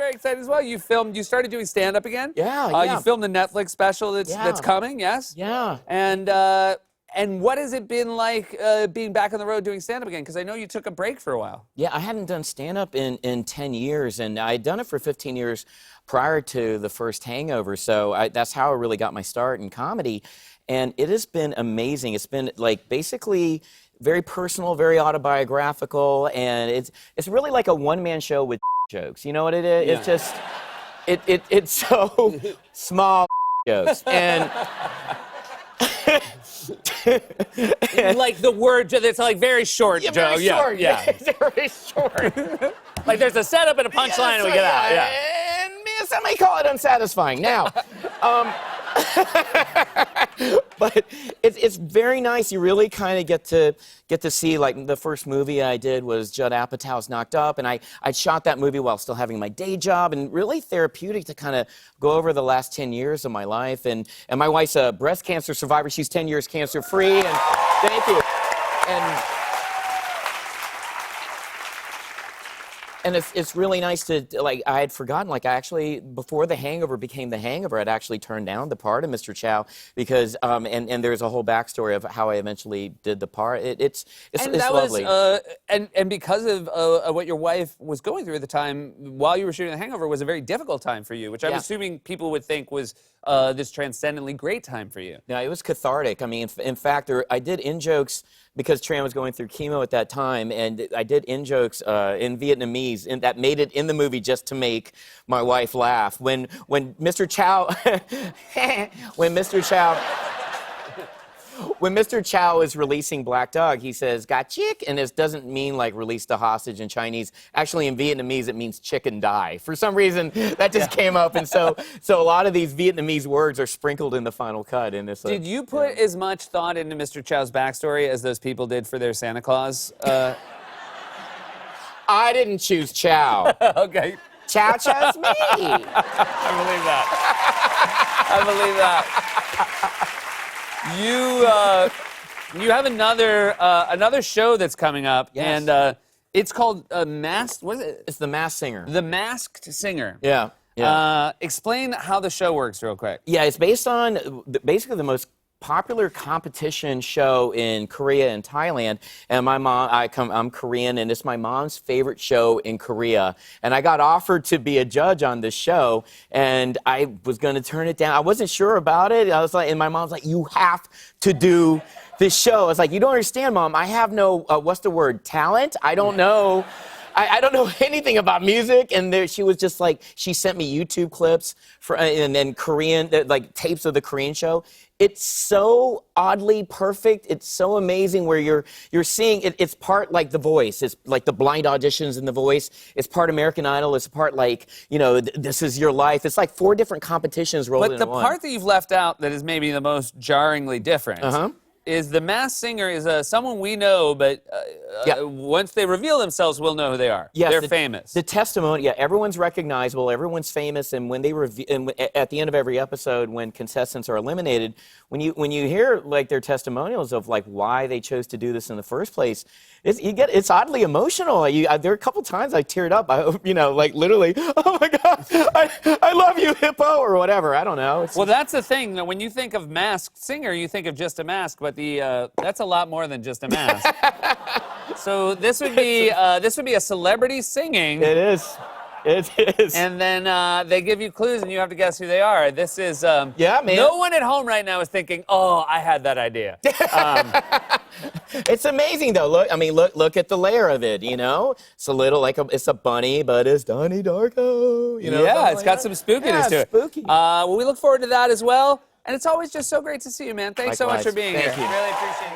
very excited as well. You started doing stand-up again? Yeah. You filmed the Netflix special that's coming, yes? Yeah. And what has it been like being back on the road doing stand-up again? Because I know you took a break for a while. Yeah, I hadn't done stand-up in 10 years, and I'd done it for 15 years prior to the first Hangover, so that's how I really got my start in comedy, and it has been amazing. It's been, like, basically very personal, very autobiographical, and it's really like a one-man show with jokes. You know what it is? Yeah. It's just, it's so small jokes, and... like the word, it's like very short, Yeah, Joe. very short. Yeah. It's very short. Like there's a setup and a punchline and we get out. Yeah. And some may call it unsatisfying. Now, but it's very nice. You really kind of get to see, like, the first movie I did was Judd Apatow's Knocked Up, and I shot that movie while still having my day job, and really therapeutic to kind of go over the last 10 years of my life. And my wife's a breast cancer survivor. She's 10 years cancer-free, and thank you. And it's really nice to, like, I had forgotten, like, I actually, before The Hangover became The Hangover, I'd actually turned down the part of Mr. Chow because, and there's a whole backstory of how I eventually did the part. It's lovely. And because of what your wife was going through at the time, while you were shooting The Hangover, was a very difficult time for you, which I'm assuming people would think was this transcendently great time for you. Yeah, it was cathartic. I mean, in fact, I did in-jokes because Tran was going through chemo at that time, and I did in-jokes in Vietnamese, and that made it in the movie just to make my wife laugh. When Mr. Chow, when Mr. Chow is releasing Black Dog, he says, "Got chick," and this doesn't mean like release the hostage in Chinese. Actually, in Vietnamese, it means chicken die. For some reason, that just came up, and so a lot of these Vietnamese words are sprinkled in the final cut. And it's did you put as much thought into Mr. Chow's backstory as those people did for their Santa Claus? I didn't choose Chow. Okay. Chow chose me. I believe that. I believe that. You have another show that's coming up, Yes. and it's called Masked. What is it? It's The Masked Singer. The Masked Singer. Yeah. Yeah. Explain how the show works, real quick. Yeah, it's based on basically the most popular competition show in Korea and Thailand. And my mom, I'm Korean, and it's my mom's favorite show in Korea. And I got offered to be a judge on this show, and I was going to turn it down. I wasn't sure about it. I was like, and my mom's like, "You have to do this show." I was like, "You don't understand, Mom. I have no, what's the word, talent? I don't know." I don't know anything about music, and she was just like, she sent me YouTube clips and then Korean, like tapes of the Korean show. It's so oddly perfect. It's so amazing where you're seeing it. It's part like The Voice. It's like the blind auditions in The Voice. It's part American Idol. It's part like, you know, This Is Your Life. It's like 4 different competitions rolled into one. But the part that you've left out that is maybe the most jarringly different is the Masked Singer is someone we know, but once they reveal themselves, we'll know who they are. Yes, they're famous. The testimony, everyone's recognizable, everyone's famous, and when they at the end of every episode, when contestants are eliminated, when you hear like their testimonials of like why they chose to do this in the first place, it's oddly emotional. There are a couple times I teared up. Like literally, oh my God, I love you, hippo, or whatever. I don't know. Well, that's the thing. When you think of Masked Singer, you think of just a mask, but that's a lot more than just a mask. So this would be a celebrity singing. It is. It is. And then they give you clues, and you have to guess who they are. This is yeah, man. No one at home right now is thinking, "Oh, I had that idea." It's amazing though. Look at the layer of it. You know, it's a little like it's a bunny, but it's Donnie Darko. You know, yeah, it's got some spookiness to it. Spooky. Well, we look forward to that as well. And it's always just so great to see you, man. Thanks so much for being here. Thank you. Really appreciate it.